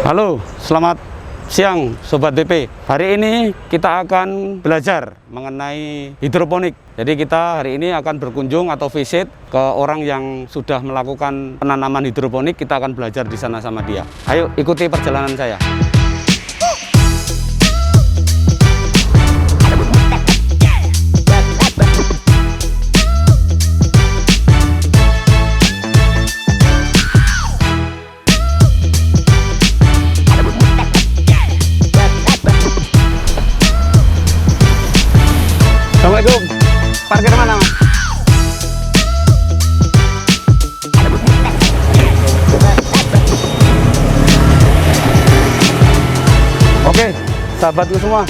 Halo, selamat siang Sobat DP. Hari ini kita akan belajar mengenai hidroponik. Jadi kita hari ini akan berkunjung atau visit ke orang yang sudah melakukan penanaman hidroponik. Kita akan belajar di sana sama dia. Ayo ikuti perjalanan saya. Assalamualaikum. Parkir mana, Mas? Oke, sahabatku semua.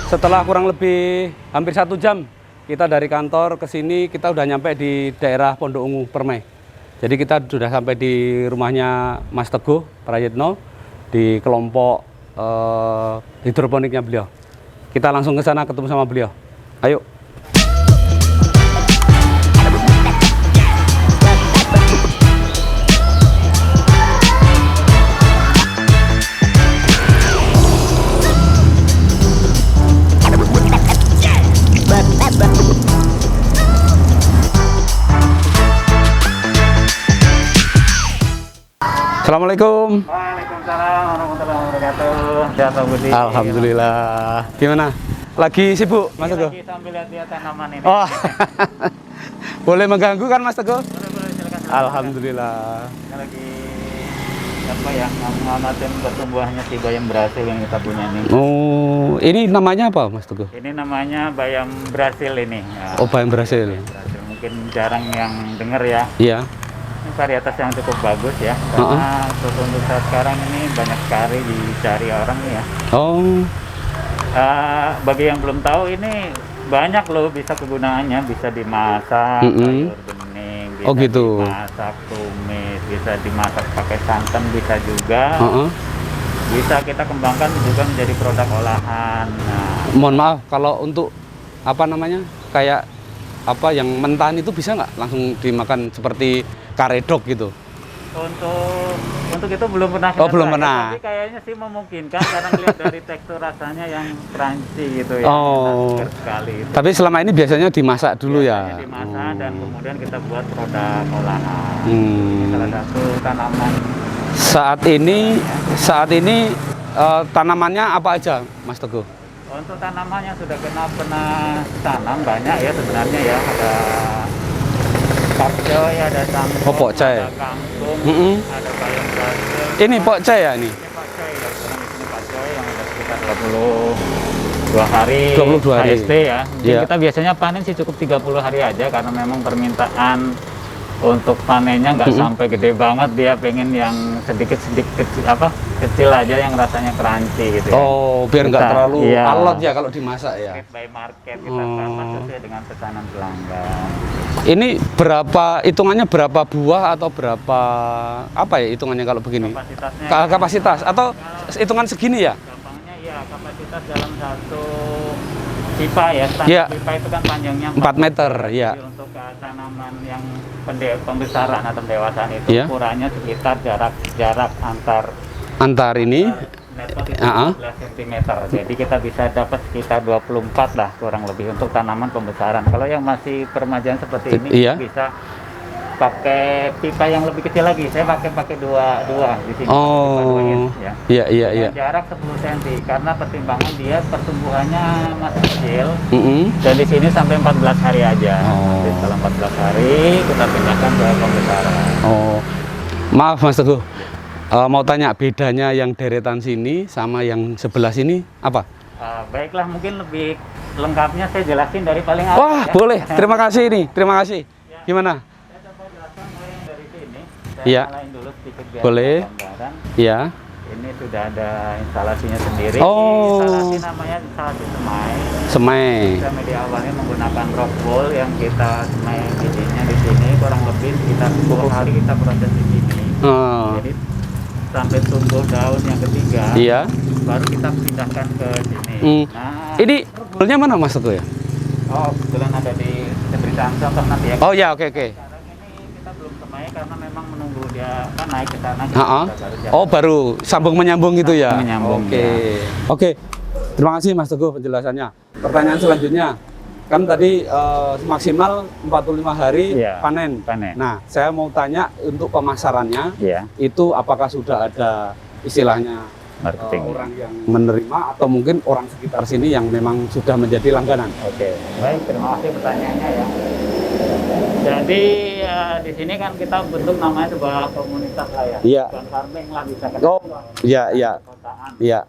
Setelah kurang lebih hampir 1 jam kita dari kantor ke sini, kita udah nyampe di daerah Pondok Ungu Permai. Jadi kita sudah sampai di rumahnya Mas Teguh Prayitno di kelompok hidroponiknya beliau. Kita langsung ke sana ketemu sama beliau. Ayo. Assalamualaikum. Waalaikumsalam warahmatullahi wabarakatuh. Jatuh Budi. Alhamdulillah. Gimana? Lagi sibuk, Mas Teguh? Lagi sambil lihat tanaman ini. Oh, boleh mengganggu kan, Mas Teguh? Boleh, silakan. Alhamdulillah. Kita lagi apa ya? Ngamatin pertumbuhannya si bayam Brasil yang kita punya ini. Oh, ini namanya apa, Mas Teguh? Ini namanya bayam Brasil ini. Ya, Oh, bayam Brasil. Brasil. Mungkin jarang yang dengar ya. Iya. Ini varietas yang cukup bagus ya. Karena untuk saat sekarang ini banyak sekali dicari orang ya. Oh. Bagi yang belum tahu ini banyak loh bisa kegunaannya, bisa dimasak sayur bening, bisa gitu. dimasak tumis, bisa dimasak pakai santan, bisa juga bisa kita kembangkan juga menjadi produk olahan. Nah, Mohon maaf kalau untuk apa namanya kayak apa yang mentahan itu bisa nggak langsung dimakan seperti karedok gitu? Untuk itu belum pernah kita belum try, pernah. tapi kayaknya sih memungkinkan karena lihat dari tekstur rasanya yang crunchy gitu ya. Oh. Enak sekali itu. Tapi selama ini biasanya dimasak dulu Biasanya ya. dimasak dan kemudian kita buat produk olahan. Ini Hmm. salah satu tanaman. Saat ini tanamannya apa aja, Mas Teguh? Untuk tanaman yang sudah pernah tanam banyak ya sebenarnya ya, ada pakcoy, ada sangkong, Oh, pakcoy. ada kangkung, ada bayam Brasil. Ini pokcay ya ini? Ini pakcoy ya, sekarang di sini pakcoy yang ada sekitar 22 hari 22 hari. HST ya. Jadi Iya. kita biasanya panen sih cukup 30 hari aja karena memang permintaan untuk panennya nggak sampai gede banget, dia pengen yang sedikit-sedikit kecil aja yang rasanya crunchy gitu ya. Oh, biar nggak terlalu iya, alot ya kalau dimasak ya. market by market kita panas sesuai dengan pesanan pelanggan. Ini berapa hitungannya, berapa buah atau berapa apa ya hitungannya kalau begini? Kapasitasnya Kapasitas atau hitungan segini ya? gampangnya ya kapasitas dalam satu pipa ya, standar Iya. pipa itu kan panjangnya 4 meter ya. Jadi untuk tanaman yang pembesaran atau pendewasaan itu Iya. ukurannya sekitar jarak Antar ini netpot itu 15 cm. Jadi kita bisa dapat sekitar 24 lah kurang lebih untuk tanaman pembesaran. Kalau yang masih peremajaan seperti ini Iya. bisa pakai pipa yang lebih kecil lagi. Saya pakai dua di sini. Pipa 2 inch, ya. Iya. Dengan jarak 10 cm karena pertimbangan dia pertumbuhannya masih kecil. Dan di sini sampai 14 hari aja. Nanti setelah 14 hari kita pindahkan ke pembesaran. Oh, maaf Mas Teguh, mau tanya bedanya yang deretan sini sama yang sebelah sini apa? Baiklah, mungkin lebih lengkapnya saya jelasin dari paling awal. Wah, ya. boleh. Terima kasih ini. Terima kasih. Gimana? Saya coba jelaskan mulai yang dari sini. Saya Iya. nyalain dulu sedikit biar Boleh. gambaran. Ya. Ini sudah ada instalasinya sendiri. Oh. Instalasi namanya instalasi semai. Semai. Kita media awalnya menggunakan rock wool yang kita semai bijinya di sini kurang lebih sekitar 10 hari kita proses di sini. Jadi sampai tumbuh daun yang ketiga, Iya. baru kita pindahkan ke sini. Nah, Ini bolnya mana Mas Teguh ya? Oh, kebetulan ada di pemberitaan contoh nanti ya. Oh ya, oke. Sekarang ini kita belum semai karena memang menunggu dia kan naik ke sana. Ha-ha. Oh, baru sambung menyambung gitu ya. Menyambung, Oke. Oke. Terima kasih Mas Teguh penjelasannya. Pertanyaan selanjutnya. Kan tadi maksimal 45 hari Iya, panen. panen. Nah, saya mau tanya untuk pemasarannya, Iya, itu apakah sudah ada istilahnya marketing. orang yang menerima atau mungkin orang sekitar sini yang memang sudah menjadi langganan? Oke, baik, terima kasih pertanyaannya ya. Jadi di sini kan kita bentuk namanya sebuah komunitas lah ya. Iya. Bukan farming lah bisa kan. Oh, iya, iya. Perkotaan. Iya.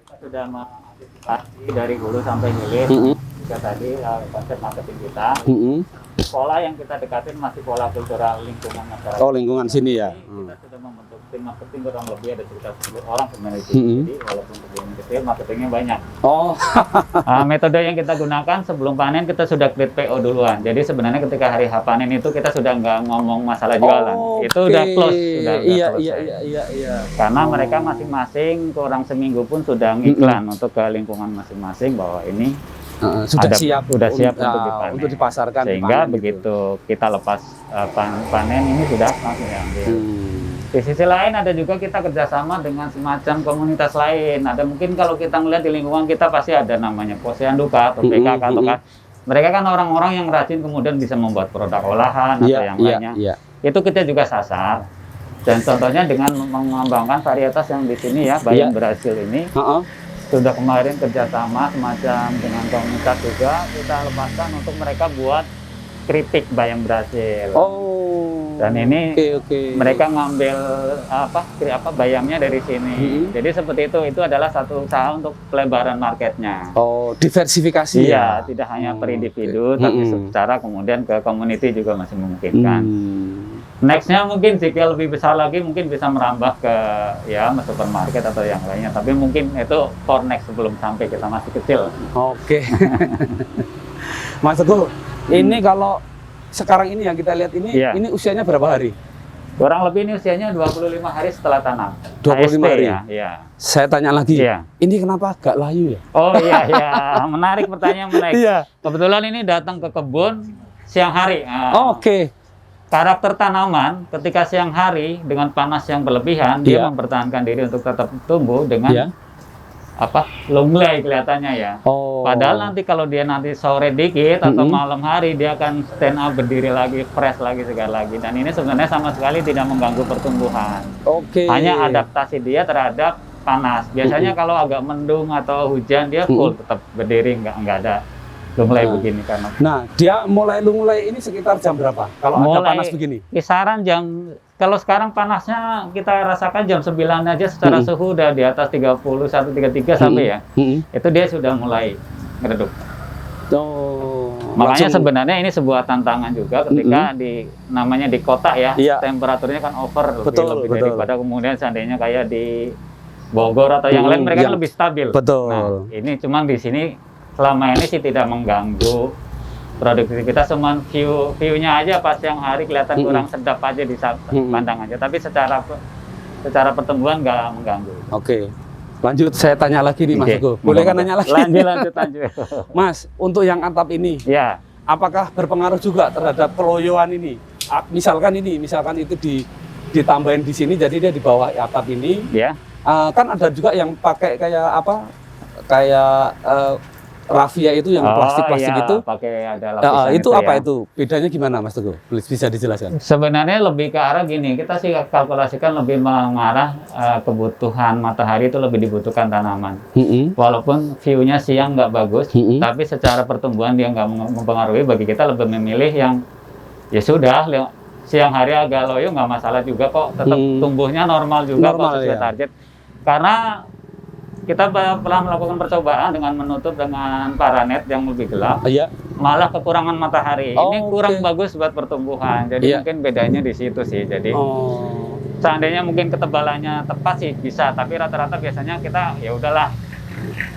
Kita sudah mengantisipasi dari hulu sampai hilir. Mm-mm. Jika tadi konsep marketing kita, Mm-mm. pola yang kita dekatin masih pola kultural lingkungan masyarakat. Oh, lingkungan sini ya. Kita sudah membentuk tim marketing kurang lebih ada sekitar 10 orang sebenarnya di Mm-hmm. sini. Jadi walaupun sebelum kecil marketingnya banyak. Oh, Metode yang kita gunakan sebelum panen kita sudah create PO duluan. Jadi sebenarnya ketika hari H panen itu kita sudah nggak ngomong masalah jualan. Itu udah close, sudah iya, selesai. iya. Karena mereka masing-masing kurang seminggu pun sudah ngiklan untuk ke lingkungan masing-masing bahwa ini sudah siap untuk dipanen. untuk dipasarkan. Sehingga dipanen begitu kita lepas panen ini sudah langsung diambil. gitu. Di sisi lain ada juga kita kerjasama dengan semacam komunitas lain. Ada mungkin kalau kita ngeliat di lingkungan kita pasti ada namanya Posyanduka atau PKK atau mereka kan orang-orang yang rajin kemudian bisa membuat produk olahan atau yang lainnya. Itu kita juga sasar. Dan contohnya dengan mengembangkan varietas yang di sini ya, bayam berhasil ini. Sudah kemarin kerjasama semacam dengan komunitas juga kita lepaskan untuk mereka buat keripik bayam berhasil. Oh. Dan ini Oke. mereka ngambil apa bayamnya dari sini. Jadi seperti itu adalah satu usaha untuk pelebaran marketnya. Oh, diversifikasi Iya, ya. tidak hanya per individu, tapi secara kemudian ke community juga masih memungkinkan. Nextnya mungkin jika lebih besar lagi mungkin bisa merambah ke ya supermarket atau yang lainnya. Tapi mungkin itu for next sebelum sampai kita masih kecil. Oke. Mas Teguh, ini kalau sekarang ini yang kita lihat ini, ini usianya berapa hari? Kurang lebih ini usianya 25 hari setelah tanam. 25 hari? Ya. Saya tanya lagi, ini kenapa gak layu ya? Oh iya, menarik pertanyaan menarik. Kebetulan ini datang ke kebun siang hari. Oke. Karakter tanaman ketika siang hari dengan panas yang berlebihan, dia mempertahankan diri untuk tetap tumbuh dengan lunglai kelihatannya ya. Padahal nanti kalau dia nanti sore dikit atau malam hari dia akan stand up berdiri lagi, fresh lagi, segar lagi. Dan ini sebenarnya sama sekali tidak mengganggu pertumbuhan. Hanya adaptasi dia terhadap panas. Biasanya kalau agak mendung atau hujan dia full tetap berdiri, nggak ada lunglai begini karena. Nah, dia mulai lunglai ini sekitar jam berapa? Kalau ada panas begini? Kisaran jam. Kalau sekarang panasnya kita rasakan jam 9 aja secara suhu udah di atas 31, 33 sampai ya. Itu dia sudah mulai meredup. Makanya sebenarnya ini sebuah tantangan juga ketika namanya di kota ya, temperaturnya kan over lebih daripada kemudian seandainya kayak di Bogor atau yang lain mereka lebih stabil. Nah, ini cuman di sini selama ini sih tidak mengganggu produktivitas, cuma view-nya aja pas yang hari kelihatan kurang sedap aja di pandang aja, tapi secara pertumbuhan nggak mengganggu. Oke, lanjut saya tanya lagi nih Mas Teguh. Boleh kan nanya lagi? Lanjut. Mas, untuk yang atap ini, apakah berpengaruh juga terhadap keloyoan ini? Misalkan itu ditambahin di sini, jadi dia di bawah atap ini. Kan ada juga yang pakai kayak raffia itu yang plastik itu, pakai ada lapisan itu apa itu? Bedanya gimana Mas Teguh? Bisa dijelaskan? Sebenarnya lebih ke arah gini, kita sih kalkulasikan lebih mengarah kebutuhan matahari itu lebih dibutuhkan tanaman. Walaupun view-nya siang nggak bagus, tapi secara pertumbuhan dia nggak mempengaruhi. Bagi kita lebih memilih yang ya sudah siang hari agak loyo nggak masalah juga kok, tetap tumbuhnya normal juga kok sesuai target. Karena kita pernah melakukan percobaan dengan menutup dengan paranet yang lebih gelap, malah kekurangan matahari. Ini kurang bagus buat pertumbuhan. Jadi mungkin bedanya di situ sih. Jadi seandainya mungkin ketebalannya tepat sih bisa, tapi rata-rata biasanya kita ya udahlah.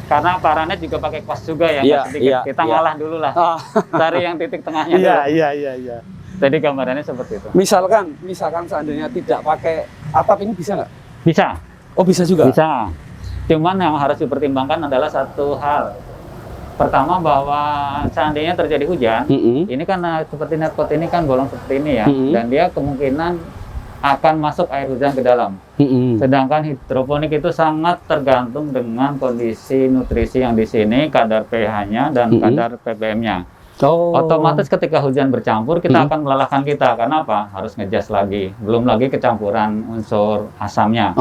Karena paranet juga pakai kos juga ya, sedikit. Kita ngalah dulu lah, cari yang titik tengahnya dulu. Iya. Jadi gambarannya seperti itu. Misalkan seandainya tidak pakai atap ini bisa nggak? Bisa. Oh bisa juga. Bisa. Cuman yang harus dipertimbangkan adalah satu hal. Pertama bahwa seandainya terjadi hujan, ini kan seperti netpot ini kan bolong seperti ini ya, dan dia kemungkinan akan masuk air hujan ke dalam. Sedangkan hidroponik itu sangat tergantung dengan kondisi nutrisi yang di sini, kadar pH-nya dan kadar ppm-nya. Otomatis ketika hujan bercampur kita akan melelahkan kita. Karena apa? Harus ngejas lagi. Belum lagi kecampuran unsur asamnya.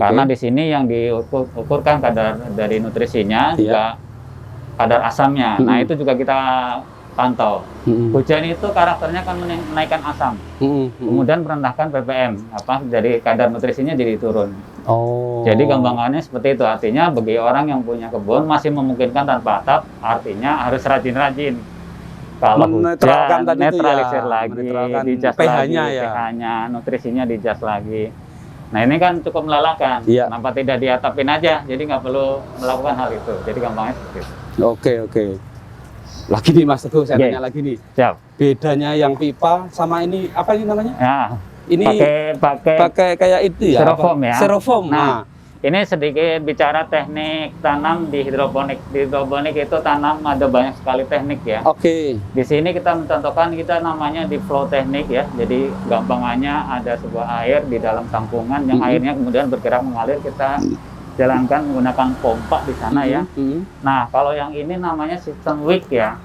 Karena di sini yang diukurkan kadar dari nutrisinya juga kadar asamnya. Nah itu juga kita pantau. Hujan itu karakternya akan menaikkan asam, kemudian merendahkan ppm, jadi kadar nutrisinya jadi turun. Jadi gampangannya seperti itu. Artinya bagi orang yang punya kebun masih memungkinkan tanpa atap, artinya harus rajin-rajin. Kalau hujan, netralisir lagi, dijas lagi, pH-nya, nutrisinya dijas lagi. Nah ini kan cukup melelahkan. Kenapa tidak diatapin aja? Jadi nggak perlu melakukan hal itu. Jadi gampangnya seperti itu. Oke. Lagi nih Mas Teguh, saya tanya lagi nih. Siap. Bedanya yang pipa sama ini apa ini namanya? Ya. Ini pakai kayak itu ya. Styrofoam ya. Styrofoam. Nah, ini sedikit bicara teknik tanam di hidroponik. Di hidroponik itu tanam ada banyak sekali teknik ya. Di sini kita mencontohkan kita namanya di flow teknik ya. Jadi gampangannya ada sebuah air di dalam tampungan yang airnya kemudian bergerak mengalir, kita jalankan menggunakan pompa di sana ya. Nah, kalau yang ini namanya sistem wick ya.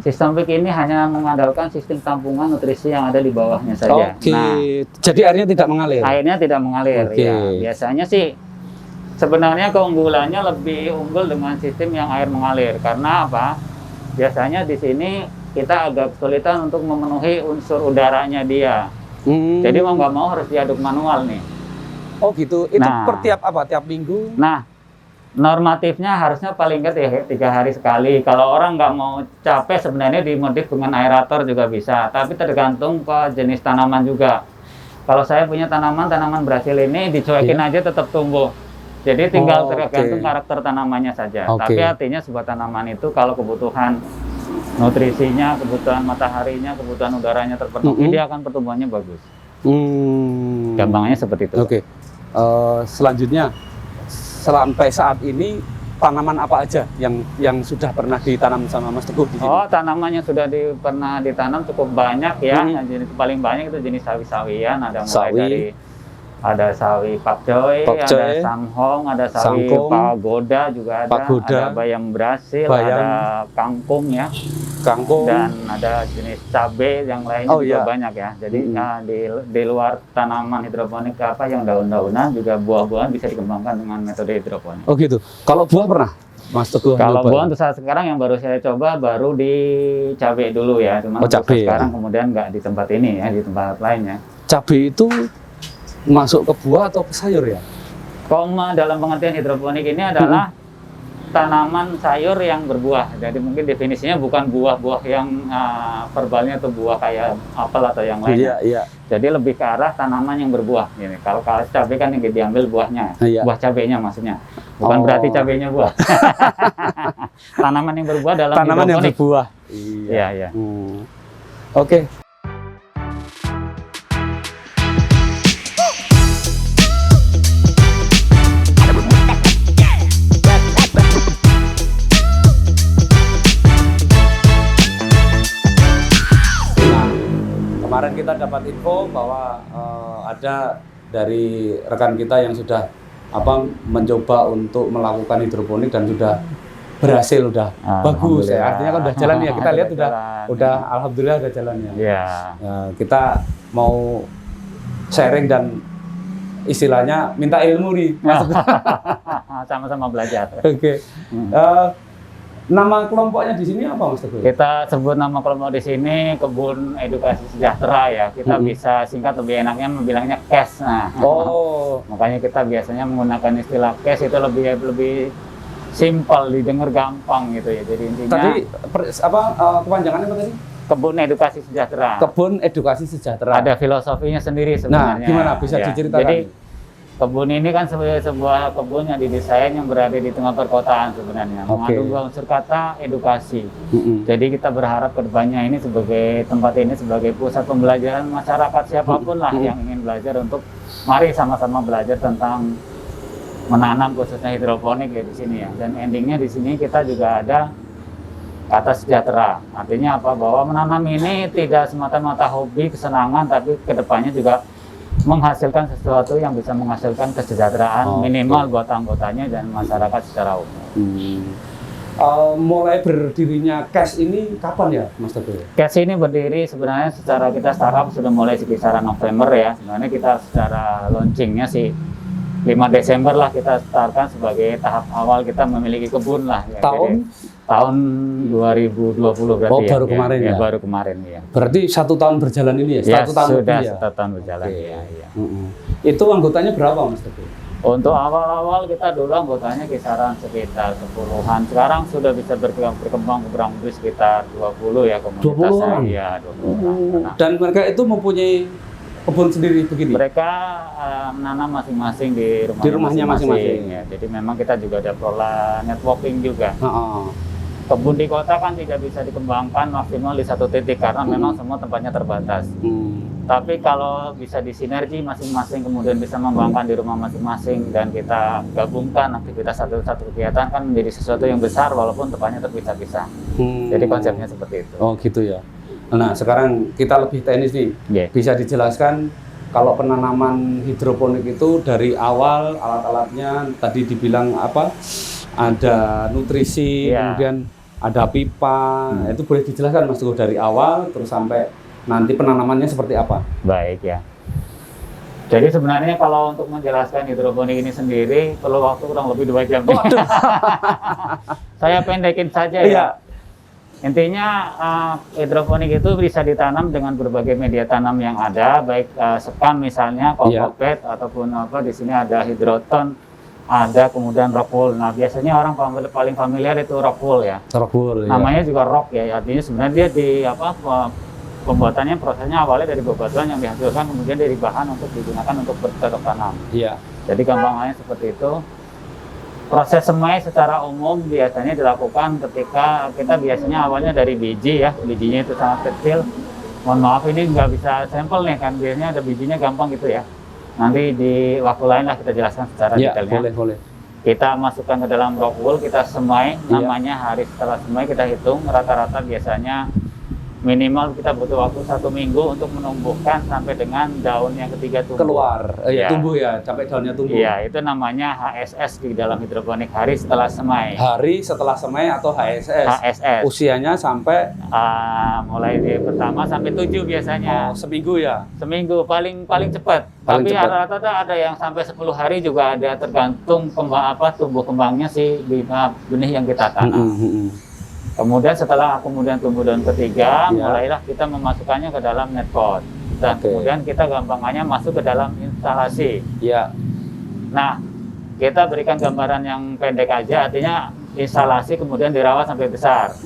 Sistem wick ini hanya mengandalkan sistem tampungan nutrisi yang ada di bawahnya saja. Nah, jadi airnya tidak mengalir. Airnya tidak mengalir ya. Biasanya sih sebenarnya keunggulannya lebih unggul dengan sistem yang air mengalir. Karena apa? Biasanya di sini kita agak kesulitan untuk memenuhi unsur udaranya dia. Jadi mau nggak mau harus diaduk manual nih. Oh gitu, itu per tiap apa? Tiap minggu? Nah, normatifnya harusnya paling nggak 3 hari sekali. Kalau orang nggak mau capek sebenarnya dimodif dengan aerator juga bisa. Tapi tergantung ke jenis tanaman juga. Kalau saya punya tanaman Brazil ini dicuekin aja tetap tumbuh. Jadi tinggal tergantung karakter tanamannya saja. Tapi artinya sebuah tanaman itu kalau kebutuhan nutrisinya, kebutuhan mataharinya, kebutuhan udaranya terpenuhi, dia akan pertumbuhannya bagus. Gampangnya seperti itu. Selanjutnya, sampai saat ini tanaman apa aja yang sudah pernah ditanam sama Mas Teguh di sini? Tanaman yang sudah pernah ditanam cukup banyak ya. Yang jenis paling banyak itu jenis sawi-sawian. Ada mulai dari sawi pakcoy, ada samhong, ada sawi pagoda juga ada bayam Brasil, ada kangkung ya. Dan ada jenis cabai yang lainnya juga banyak ya. Jadi di luar tanaman hidroponik yang daun-daunan juga buah-buahan bisa dikembangkan dengan metode hidroponik. Oh gitu. Kalau buah pernah Mas Teguh? Kalau buah untuk saat sekarang yang baru saya coba baru di cabai dulu ya. Cuma sekarang kemudian nggak di tempat ini ya, di tempat lainnya. Cabai itu masuk ke buah atau ke sayur ya? Koma dalam pengertian hidroponik ini adalah tanaman sayur yang berbuah. Jadi mungkin definisinya bukan buah-buah yang verbalnya atau buah kayak apel atau yang lainnya. Jadi lebih ke arah tanaman yang berbuah. Ini kalau cabai kan yang diambil buahnya, buah cabainya maksudnya. Bukan berarti cabainya buah. Tanaman yang berbuah dalam tanaman hidroponik. Yang berbuah. Iya. Oke. Kemarin kita dapat info bahwa ada dari rekan kita yang sudah mencoba untuk melakukan hidroponik dan sudah berhasil, udah bagus ya. Artinya kan udah jalan ya. Kita lihat udah alhamdulillah udah jalannya. Kita mau sharing dan istilahnya minta ilmu nih. Sama-sama belajar. Nama kelompoknya di sini apa Mas Teguh? Kita sebut nama kelompok di sini Kebun Edukasi Sejahtera ya. Kita bisa singkat lebih enaknya bilangnya KES. Makanya kita biasanya menggunakan istilah KES itu lebih simpel, didengar gampang gitu ya. Jadi intinya tadi kepanjangannya apa tadi? Kebun Edukasi Sejahtera. Kebun Edukasi Sejahtera. Ada filosofinya sendiri sebenarnya. Nah, gimana bisa diceritakan? Jadi kebun ini kan sebuah kebun yang didesain yang berada di tengah perkotaan sebenarnya. Mengandung unsur kata edukasi. Jadi kita berharap kedepannya ini tempat ini sebagai pusat pembelajaran masyarakat siapapun lah yang ingin belajar untuk mari sama-sama belajar tentang menanam khususnya hidroponik ya di sini ya. Dan endingnya di sini kita juga ada kata sejahtera. Artinya apa? Bahwa menanam ini tidak semata-mata hobi, kesenangan, tapi kedepannya juga menghasilkan sesuatu yang bisa menghasilkan kesejahteraan minimal buat anggotanya dan masyarakat secara umum. Mulai berdirinya CAS ini kapan ya, Mas Teguh? CAS ini berdiri sebenarnya secara kita startup sudah mulai sekitar November ya. Sebenarnya kita secara launchingnya sih 5 Desember lah kita startkan sebagai tahap awal kita memiliki kebun lah. Ya. Tahun? Jadi, tahun 2020 berarti ya. Baru kemarin ya? Baru kemarin ya. Berarti 1 tahun berjalan ini ya? Ya, 1 tahun sudah lebih ya? 1 tahun berjalan ya. Itu anggotanya berapa, Mas Teguh? Untuk awal-awal kita dulu anggotanya kisaran sekitar 10-an. Sekarang sudah bisa berkembang kurang lebih sekitar 20 ya komunitasnya. 20 Iya, 20 orang. Dan mereka itu mempunyai kebun sendiri begini? Mereka menanam masing-masing di rumahnya masing-masing. Ya. Jadi memang kita juga ada pola networking juga. Kebun di kota kan tidak bisa dikembangkan maksimal di satu titik karena memang semua tempatnya terbatas. Tapi kalau bisa disinergi masing-masing kemudian bisa mengembangkan di rumah masing-masing dan kita gabungkan aktivitas satu kegiatan kan menjadi sesuatu yang besar walaupun tempatnya terpisah-pisah. Jadi konsepnya seperti itu. Oh gitu ya. Nah sekarang kita lebih teknis nih. Bisa dijelaskan kalau penanaman hidroponik itu dari awal alat-alatnya tadi dibilang apa? Ada nutrisi, kemudian ada pipa. Itu boleh dijelaskan Mas Teguh dari awal terus sampai nanti penanamannya seperti apa? Baik ya. Jadi sebenarnya kalau untuk menjelaskan hidroponik ini sendiri perlu waktu kurang lebih 2 jam. Saya pendekin saja ya. Intinya hidroponik itu bisa ditanam dengan berbagai media tanam yang ada, baik sekam misalnya, kokopet ataupun apa di sini ada hidroton, ada kemudian rock wool. Nah biasanya orang paling familiar itu rock wool ya. Rock wool. Namanya juga rock ya. Artinya sebenarnya dia di apa? Pembuatannya prosesnya awalnya dari bebatuan yang dihasilkan kemudian dari bahan untuk digunakan untuk bercocok tanam. Jadi gampangnya seperti itu. Proses semai secara umum biasanya dilakukan ketika kita biasanya awalnya dari biji ya, bijinya itu sangat kecil. Mohon maaf ini nggak bisa sampel nih kan, biasanya ada bijinya gampang gitu ya. Nanti di waktu lain lah kita jelaskan secara detailnya. Boleh. Kita masukkan ke dalam rock wool, kita semai, namanya hari setelah semai kita hitung rata-rata biasanya minimal kita butuh waktu 1 minggu untuk menumbuhkan sampai dengan daun yang ketiga tumbuh. Keluar, tumbuh ya, sampai daunnya tumbuh. Iya, itu namanya HSS di dalam hidroponik, hari setelah semai. Hari setelah semai atau HSS? HSS. Usianya sampai? Mulai dari pertama sampai 7 biasanya. Seminggu ya? Seminggu, paling cepat. Tapi rata-rata ada yang sampai 10 hari juga ada, tergantung tumbuh kembangnya si benih yang kita tanam. Kemudian setelah tumbuh daun ketiga, mulailah kita memasukkannya ke dalam net pot. Dan kemudian kita gampangannya masuk ke dalam instalasi. Nah, kita berikan gambaran yang pendek aja, artinya instalasi kemudian dirawat sampai besar.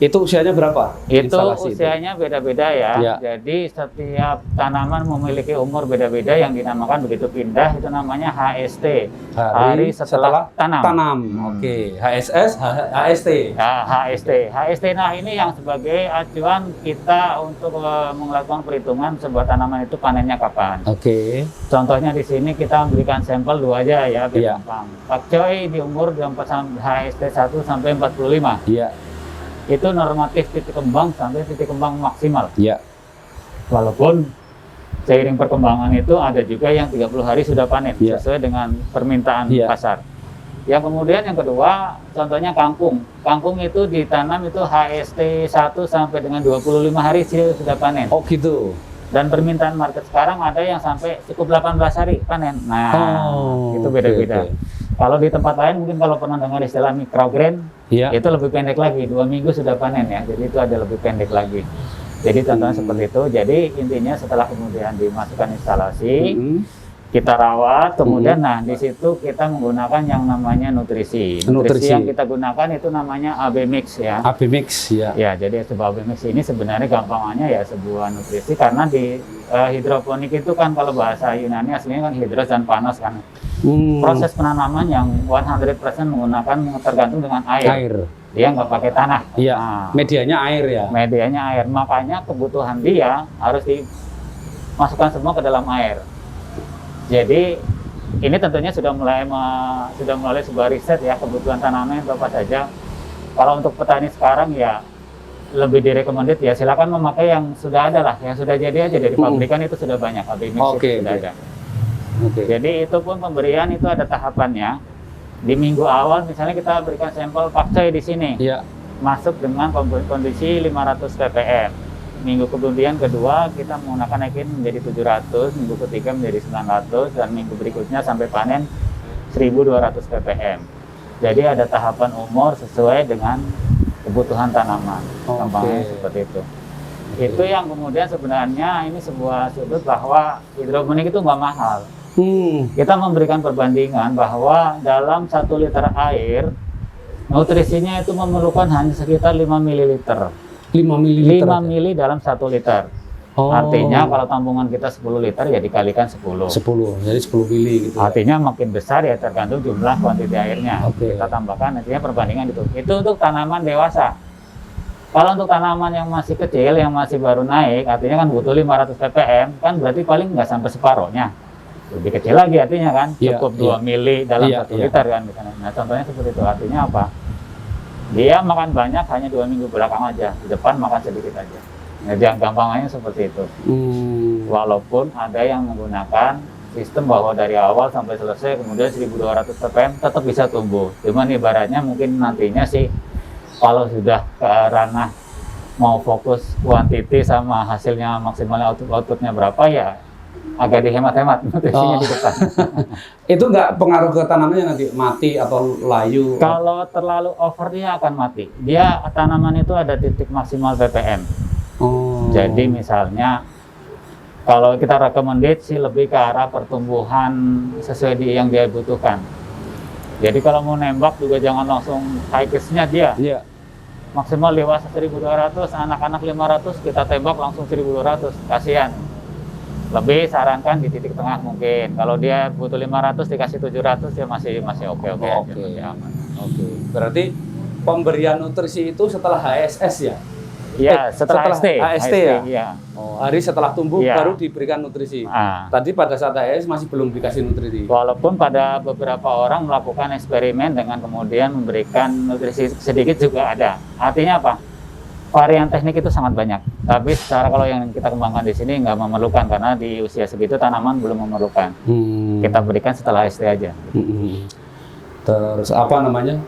Itu usianya berapa? Itu usianya beda-beda ya. Jadi setiap tanaman memiliki umur beda-beda yang dinamakan begitu pindah, itu namanya HST. Hari setelah tanam. HSS, HST. HST. Nah ini yang sebagai acuan kita untuk melakukan perhitungan sebuah tanaman itu panennya kapan. Contohnya di sini kita berikan sampel 2 aja ya, biar gampang. Pakcoy di umur 24 HST 1 sampai 45. Itu normatif titik kembang sampai titik kembang maksimal. Walaupun seiring perkembangan itu ada juga yang 30 hari sudah panen sesuai dengan permintaan pasar. Yang kemudian yang kedua, contohnya kangkung. Kangkung itu ditanam itu HST 1 sampai dengan 25 hari sudah panen. Oh gitu. Dan permintaan market sekarang ada yang sampai cukup 18 hari panen. Nah, itu beda-beda. Kalau di tempat lain mungkin kalau pernah dengar istilah microgreen, itu lebih pendek lagi, 2 minggu sudah panen ya. Jadi itu ada lebih pendek lagi. Jadi contohnya seperti itu. Jadi intinya setelah kemudian dimasukkan instalasi, kita rawat, kemudian nah di situ kita menggunakan yang namanya nutrisi. Nutrisi yang kita gunakan itu namanya AB Mix ya. AB Mix ya. Ya, jadi sebuah AB Mix ini sebenarnya gampangannya ya sebuah nutrisi karena di hidroponik itu kan kalau bahasa Yunani aslinya kan hidros dan panas kan. Proses penanaman yang 100% menggunakan tergantung dengan air. Dia nggak pakai tanah. Nah, medianya air ya. Medianya air, makanya kebutuhan dia harus dimasukkan semua ke dalam air. Jadi ini tentunya sudah mulai sebuah riset ya kebutuhan tanaman itu apa saja. Kalau untuk petani sekarang ya lebih direkomendasi ya silakan memakai yang sudah ada lah, yang sudah jadi aja dari pabrikan itu sudah banyak, pabrik mix itu sudah ada. Jadi itu pun pemberian itu ada tahapannya. Di minggu awal misalnya kita berikan sampel pakcoy di sini, masuk dengan kondisi 500 ppm. Minggu kemudian kedua kita menggunakan naikin menjadi 700, minggu ketiga menjadi 900, dan minggu berikutnya sampai panen 1200 ppm. Jadi ada tahapan umur sesuai dengan kebutuhan tanaman, gampangnya seperti itu. Itu yang kemudian sebenarnya ini sebuah sudut bahwa hidroponik itu nggak mahal. Kita memberikan perbandingan bahwa dalam 1 liter air, nutrisinya itu memerlukan hanya sekitar 5 ml. 5 ml dalam 1 liter. Artinya kalau tampungan kita 10 liter ya dikalikan 10. Jadi 10 mili gitu. Artinya makin besar ya tergantung jumlah kuantiti airnya. Kita tambahkan nantinya perbandingan itu. Itu untuk tanaman dewasa. Kalau untuk tanaman yang masih kecil, yang masih baru naik, artinya kan butuh 500 ppm, kan berarti paling nggak sampai separohnya. Lebih kecil lagi artinya kan, cukup 2 mili dalam 1 liter kan. Nah contohnya seperti itu, artinya apa? Dia makan banyak hanya 2 minggu belakang aja, di depan makan sedikit aja. Jadi yang gampangnya seperti itu. Walaupun ada yang menggunakan sistem bahwa dari awal sampai selesai kemudian 1200 ppm tetap bisa tumbuh. Cuman ibaratnya mungkin nantinya sih kalau sudah ke ranah mau fokus kuantiti sama hasilnya maksimalnya outputnya berapa ya agak dihemat-hemat nutrisinya di depan. Itu nggak pengaruh ke tanamannya nanti mati atau layu? Kalau terlalu over dia akan mati. Dia tanaman itu ada titik maksimal ppm. Jadi misalnya kalau kita rekomendasi lebih ke arah pertumbuhan sesuai yang dia butuhkan. Jadi kalau mau nembak juga jangan langsung high case-nya dia. Maksimal dewasa 1200, anak-anak 500 kita tembak langsung 1200, kasihan. Lebih sarankan di titik tengah mungkin. Kalau dia butuh 500 dikasih 700 ya masih oke aja, masih aman. Berarti pemberian nutrisi itu setelah HSS ya? Iya, setelah HST ya? Iya. Hari setelah tumbuh baru diberikan nutrisi. Tadi pada saat HSS masih belum dikasih nutrisi. Walaupun pada beberapa orang melakukan eksperimen dengan kemudian memberikan nutrisi sedikit juga ada. Artinya apa? Varian teknik itu sangat banyak. Tapi secara kalau yang kita kembangkan di sini nggak memerlukan karena di usia segitu tanaman belum memerlukan. Kita berikan setelah HST aja. Terus apa namanya?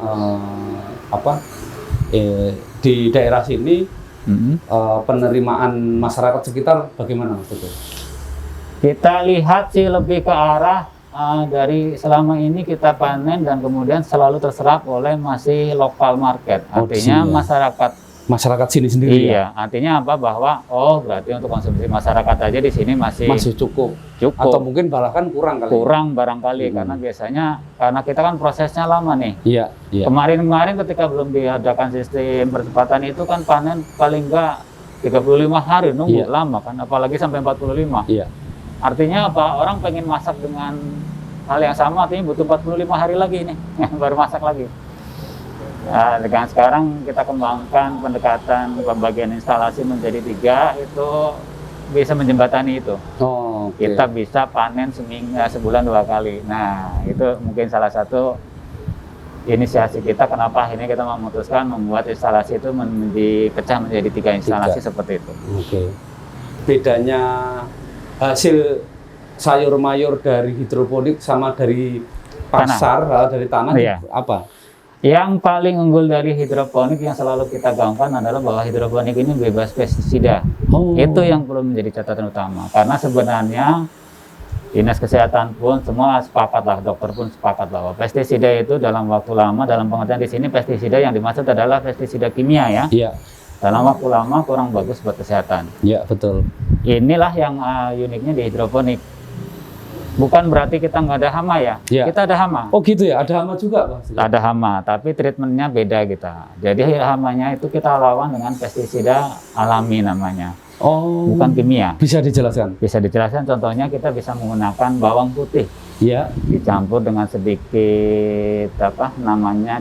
Di daerah sini penerimaan masyarakat sekitar bagaimana Mas Teguh? Kita lihat sih lebih ke arah dari selama ini kita panen dan kemudian selalu terserap oleh masih lokal market. Artinya masyarakat sini sendiri. Iya, artinya apa? Bahwa berarti untuk konsumsi masyarakat aja di sini masih cukup. Atau mungkin bahkan kurang kali. Kurang barangkali karena biasanya karena kita kan prosesnya lama nih. Iya. Kemarin ketika belum diadakan sistem percepatan itu kan panen paling enggak 35 hari nunggu lama kan, apalagi sampai 45. Artinya apa? Orang pengen masak dengan hal yang sama artinya butuh 45 hari lagi nih baru masak lagi. Nah, dengan sekarang kita kembangkan pendekatan pembagian instalasi menjadi 3 itu bisa menjembatani itu. Kita bisa panen sebulan 2 kali. Nah, itu mungkin salah satu inisiasi kita kenapa akhirnya kita memutuskan membuat instalasi itu dipecah menjadi 3 instalasi seperti itu. Bedanya hasil sayur mayur dari hidroponik sama dari pasar dari tanah apa? Yang paling unggul dari hidroponik yang selalu kita gaungkan adalah bahwa hidroponik ini bebas pestisida. Itu yang perlu menjadi catatan utama. Karena sebenarnya Dinas Kesehatan pun semua sepakat lah, dokter pun sepakat bahwa pestisida itu dalam waktu lama, dalam pengertian di sini pestisida yang dimaksud adalah pestisida kimia ya. Dalam waktu lama kurang bagus buat kesehatan. Betul. Inilah yang uniknya di hidroponik. Bukan berarti kita nggak ada hama ya. Kita ada hama. Gitu ya, ada hama juga Pak? Ada hama, tapi treatmentnya beda kita. Jadi hamanya itu kita lawan dengan pestisida alami namanya. Bukan kimia. Bisa dijelaskan? Bisa dijelaskan, contohnya kita bisa menggunakan bawang putih. Dicampur dengan sedikit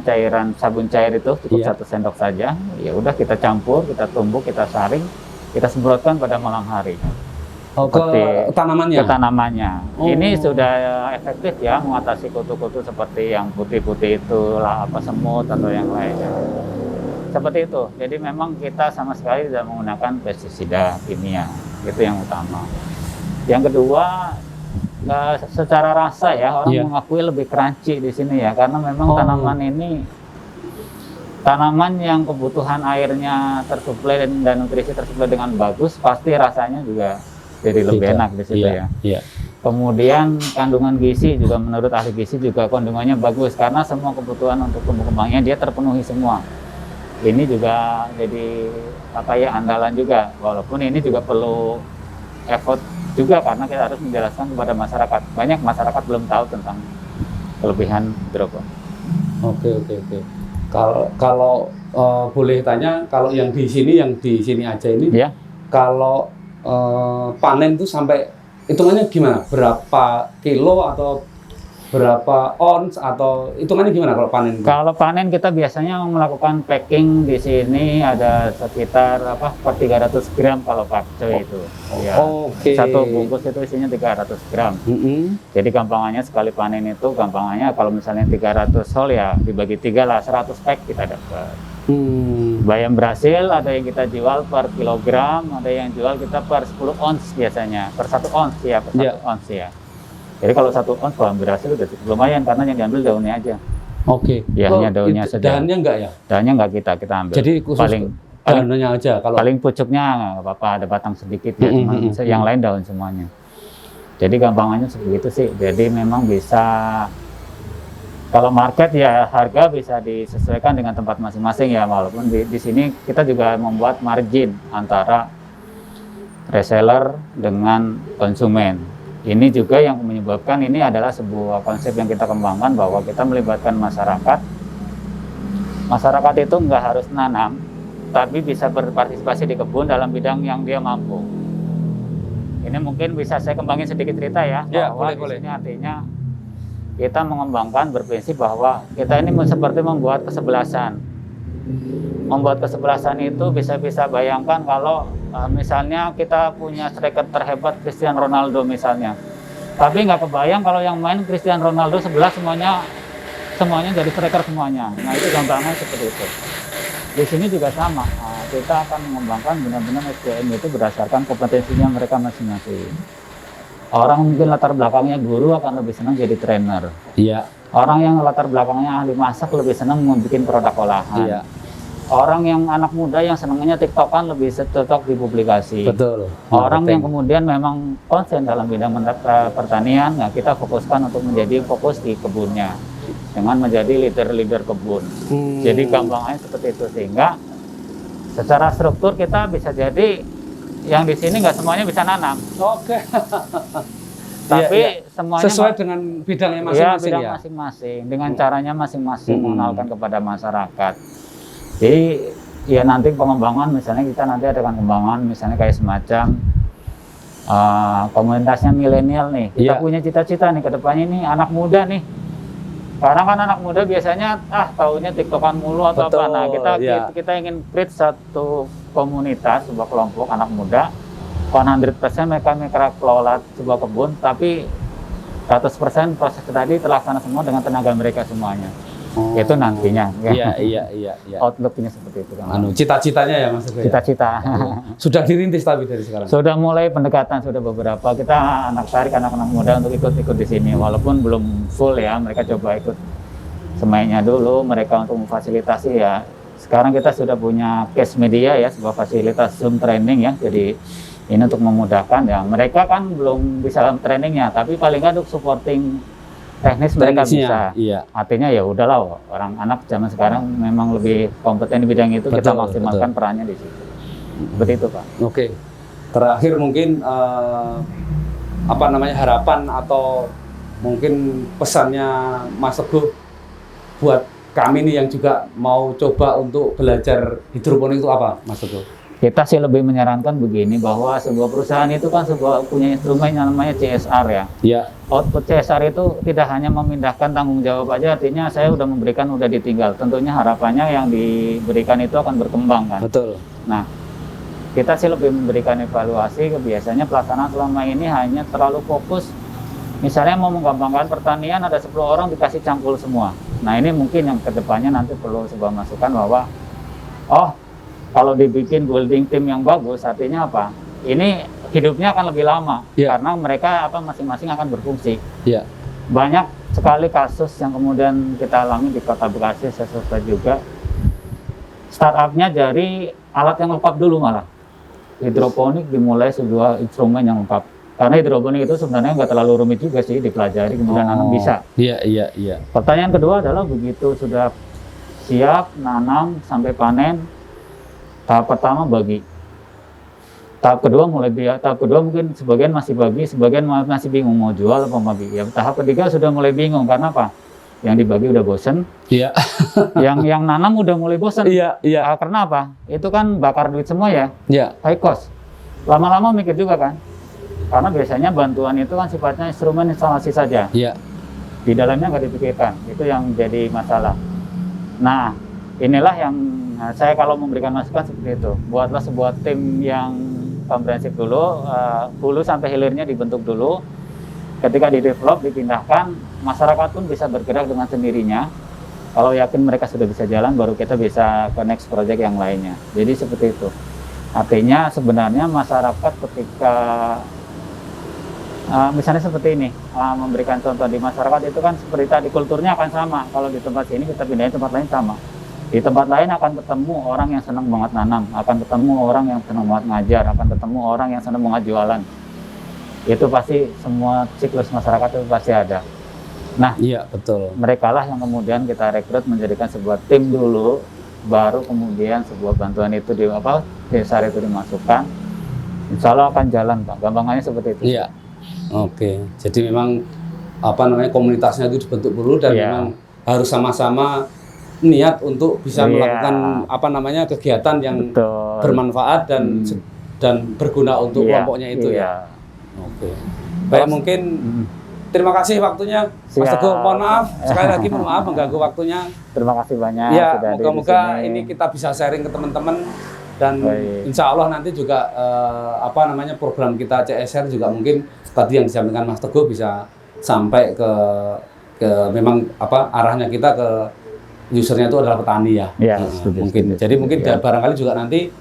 cairan sabun cair itu cukup 1 sendok saja. Ya udah kita campur, kita tumbuk, kita saring, kita semprotkan pada malam hari. Ke tanamannya. Ini sudah efektif ya mengatasi kutu-kutu seperti yang putih-putih itu semut atau yang lainnya. seperti itu. Jadi memang kita sama sekali tidak menggunakan pestisida kimia, itu yang utama. Yang kedua, secara rasa ya orang mengakui lebih crunchy di sini ya, karena memang tanaman ini tanaman yang kebutuhan airnya tersuplai dan nutrisi tersuplai dengan bagus, pasti rasanya juga jadi lebih enak di situ ya. Kemudian kandungan gizi juga menurut ahli gizi juga kandungannya bagus karena semua kebutuhan untuk tumbuh kembangnya dia terpenuhi semua. Ini juga jadi andalan juga, walaupun ini juga perlu effort juga karena kita harus menjelaskan kepada masyarakat. Banyak masyarakat belum tahu tentang kelebihan hidroponik. Oke. Kalau boleh tanya, kalau yang di sini aja ini, kalau panen itu sampai hitungannya gimana? Berapa kilo atau berapa ons atau hitungannya gimana kalau panen? Kalau panen kita biasanya melakukan packing di sini ada sekitar per 300 gram kalau pakcoy itu. Satu bungkus itu isinya 300 gram. Jadi gampangannya sekali panen itu gampangannya kalau misalnya 300 sol ya dibagi 3 lah, 100 pack kita dapat. Bayam Brasil ada yang kita jual per kilogram, ada yang jual kita per 10 ons biasanya, per 1 ons ya, ons ya. Jadi kalau 1 ons bayam Brasil udah cukup lumayan karena yang diambil daunnya aja. Ya, hanya daunnya saja. Daunnya enggak ya? Daunnya enggak kita ambil. Jadi khusus daunnya aja. Kalau paling pucuknya nggak apa-apa, ada batang sedikit ya, yang lain daun semuanya. Jadi gampangannya seperti itu sih. Jadi memang bisa. Kalau market ya harga bisa disesuaikan dengan tempat masing-masing ya, walaupun di sini kita juga membuat margin antara reseller dengan konsumen. Ini juga yang menyebabkan ini adalah sebuah konsep yang kita kembangkan bahwa kita melibatkan masyarakat. Masyarakat itu nggak harus nanam, tapi bisa berpartisipasi di kebun dalam bidang yang dia mampu. Ini mungkin bisa saya kembangin sedikit cerita ya, bahwa di sini artinya kita mengembangkan berprinsip bahwa kita ini seperti membuat kesebelasan. Membuat kesebelasan itu bisa bayangkan kalau misalnya kita punya striker terhebat Cristiano Ronaldo misalnya. Tapi nggak kebayang kalau yang main Cristiano Ronaldo sebelah semuanya jadi striker semuanya. Nah itu gampangnya seperti itu. Di sini juga sama. Kita akan mengembangkan benar-benar SDM itu berdasarkan kompetensinya mereka masing-masing. Orang mungkin latar belakangnya guru akan lebih senang jadi trainer. Orang yang latar belakangnya ahli masak lebih senang membuat produk olahan. Orang yang anak muda yang senangnya TikTokan lebih cocok di publikasi. Orang yang kemudian memang konsen dalam bidang pertanian, nah kita fokuskan untuk menjadi fokus di kebunnya dengan menjadi leader kebun. Jadi gampangnya seperti itu, sehingga secara struktur kita bisa jadi yang di sini nggak semuanya bisa nanam. Tapi semuanya sesuai dengan bidangnya masing-masing bidang masing-masing, dengan caranya masing-masing mengenalkan kepada masyarakat. Jadi ya nanti pengembangan misalnya kita nanti ada pengembangan misalnya kayak semacam komunitasnya milenial nih. Kita punya cita-cita nih ke depannya ini anak muda nih. Karena kan anak muda biasanya taunya TikTokan mulu atau apa. Nah, kita ingin create satu komunitas, sebuah kelompok anak muda 100% mereka kelola sebuah kebun, tapi 100% proses tadi terlaksana semua dengan tenaga mereka semuanya. Itu nantinya. Outlooknya seperti itu kan. Cita-citanya ya Mas. Cita-cita. Sudah dirintis tapi dari sekarang. Sudah mulai pendekatan, sudah beberapa. Kita tarik anak-anak muda untuk ikut di sini, walaupun belum full ya. Mereka coba ikut semainnya dulu, mereka untuk memfasilitasi ya. Sekarang kita sudah punya case media ya, sebuah fasilitas Zoom training ya. Jadi ini untuk memudahkan ya. Mereka kan belum bisa trainingnya, tapi paling nggak untuk supporting teknis mereka bisa. Artinya ya udahlah, orang anak zaman sekarang memang lebih kompeten di bidang itu, kita maksimalkan perannya di situ. Seperti itu Pak. Terakhir mungkin harapan atau mungkin pesannya Mas Teguh buat kami nih yang juga mau coba untuk belajar hidroponik itu apa Mas Teguh? Kita sih lebih menyarankan begini, bahwa sebuah perusahaan itu kan punya instrumen yang namanya CSR ya. Output CSR itu tidak hanya memindahkan tanggung jawab aja, artinya saya udah memberikan, udah ditinggal. Tentunya harapannya yang diberikan itu akan berkembang kan. Nah, kita sih lebih memberikan evaluasi. Biasanya pelaksanaan selama ini hanya terlalu fokus. Misalnya mau mengembangkan pertanian, ada 10 orang dikasih cangkul semua. Nah ini mungkin yang kedepannya nanti perlu sebuah masukan bahwa Oh, kalau dibikin building team yang bagus, artinya apa? Ini hidupnya akan lebih lama karena mereka masing-masing akan berfungsi. Banyak sekali kasus yang kemudian kita alami di Kota Bekasi, saya suka juga. Startupnya dari alat yang lengkap dulu malah. Hidroponik dimulai sebuah instrumen yang lengkap. Karena hidroponik itu sebenarnya nggak terlalu rumit juga sih, dipelajari kemudian nanam bisa. Iya. Pertanyaan kedua adalah begitu sudah siap nanam sampai panen, tahap pertama bagi. Tahap kedua mungkin sebagian masih bagi, sebagian masih bingung mau jual apa bagi. Ya, tahap ketiga sudah mulai bingung karena apa? Yang dibagi udah bosen. Iya. yang nanam udah mulai bosen. Iya. Karena apa? Itu kan bakar duit semua ya. Iya. High cost. Lama-lama mikir juga kan. Karena biasanya bantuan itu kan sifatnya instrumen instalasi saja. Iya. Di dalamnya nggak dipikirkan. Itu yang jadi masalah. Nah, inilah yang saya kalau memberikan masukan seperti itu. Buatlah sebuah tim yang komprehensif dulu, hulu sampai hilirnya dibentuk dulu. Ketika di-develop, dipindahkan, masyarakat pun bisa bergerak dengan sendirinya. Kalau yakin mereka sudah bisa jalan, baru kita bisa ke next project yang lainnya. Jadi seperti itu. Artinya sebenarnya masyarakat ketika misalnya seperti ini, memberikan contoh di masyarakat itu kan seperti tadi, kulturnya akan sama. Kalau di tempat sini kita pindahin tempat lain sama. Di tempat lain akan ketemu orang yang senang banget nanam, akan ketemu orang yang senang banget ngajar, akan ketemu orang yang senang banget jualan. Itu pasti semua siklus masyarakat itu pasti ada. Nah, iya betul. Mereka lah yang kemudian kita rekrut menjadikan sebuah tim dulu, baru kemudian sebuah bantuan itu desa itu dimasukkan. Insya Allah akan jalan, Pak. Gampangannya seperti itu. Iya. Oke, jadi memang komunitasnya itu dibentuk dulu dan memang harus sama-sama niat untuk bisa melakukan kegiatan yang bermanfaat dan berguna untuk kelompoknya itu ya. Oke. Baik, mungkin terima kasih waktunya, Mas Teguh. Mohon maaf sekali lagi, mohon maaf mengganggu waktunya. Terima kasih banyak. Ya, moga-moga ini kita bisa sharing ke teman-teman. Dan insya Allah nanti juga program kita CSR juga mungkin tadi yang disampaikan Mas Teguh bisa sampai ke memang arahnya kita ke usernya itu adalah petani ya. Mungkin. Jadi mungkin barangkali juga nanti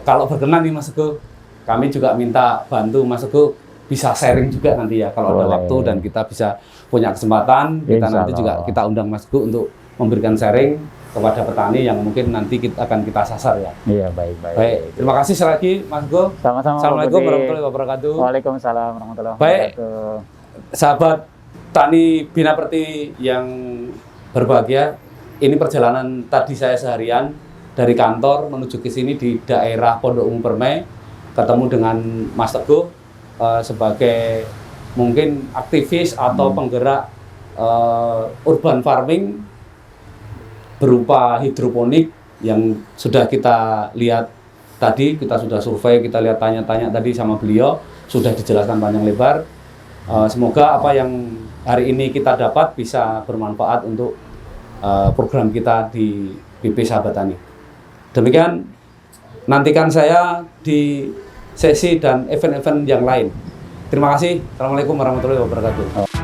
kalau berkenan nih Mas Teguh, kami juga minta bantu Mas Teguh bisa sharing juga nanti ya kalau ada waktu dan kita bisa punya kesempatan nanti juga kita undang Mas Teguh untuk memberikan sharing kepada petani yang mungkin nanti akan kita sasar ya. Iya, baik. Terima kasih sekali lagi Mas Teguh. Sama-sama. Assalamualaikum warahmatullahi wabarakatuh. Waalaikumsalam warahmatullahi wabarakatuh. Baik, sahabat Tani Bina Perti yang berbahagia, ini perjalanan tadi saya seharian dari kantor menuju ke sini di daerah Pondok Ungu Permai, ketemu dengan Mas Teguh sebagai mungkin aktivis atau penggerak urban farming berupa hidroponik yang sudah kita lihat tadi, kita sudah survei, kita lihat tanya-tanya tadi sama beliau, sudah dijelaskan panjang lebar. Semoga apa yang hari ini kita dapat bisa bermanfaat untuk program kita di BP Sahabat Tani. Demikian, nantikan saya di sesi dan event-event yang lain. Terima kasih. Assalamualaikum warahmatullahi wabarakatuh.